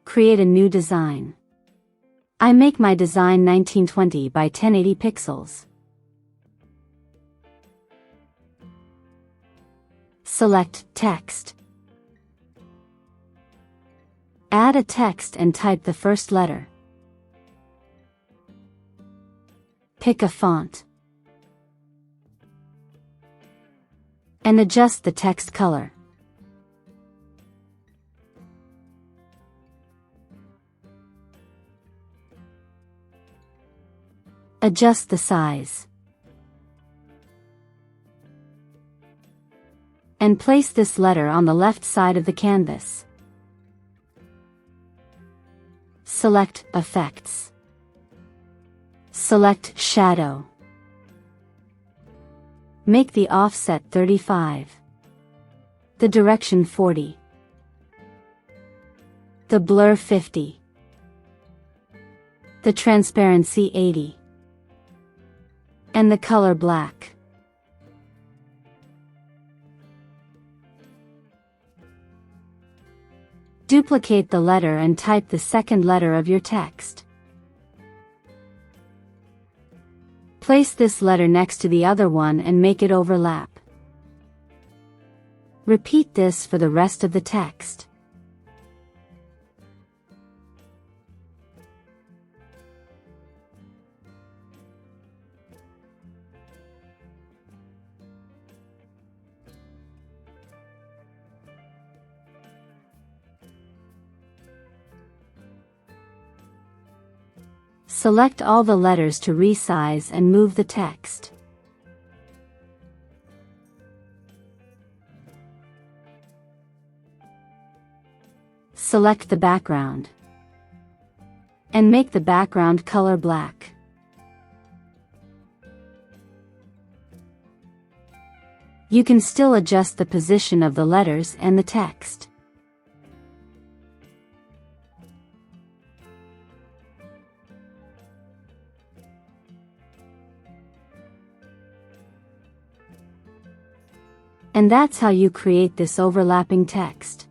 Create a new design. I make my design 1920 by 1080 pixels. Select Text. Add a text and type the first letter. Pick a font. And adjust the text color. Adjust the size. And place this letter on the left side of the canvas. Select Effects. Select Shadow. Make the offset 35. The direction 40. The blur 50. The transparency 80. And the color black. Duplicate the letter and type the second letter of your text. Place this letter next to the other one and make it overlap. Repeat this for the rest of the text. Select all the letters to resize and move the text. Select the background. And make the background color black. You can still adjust the position of the letters and the text. And that's how you create this overlapping text.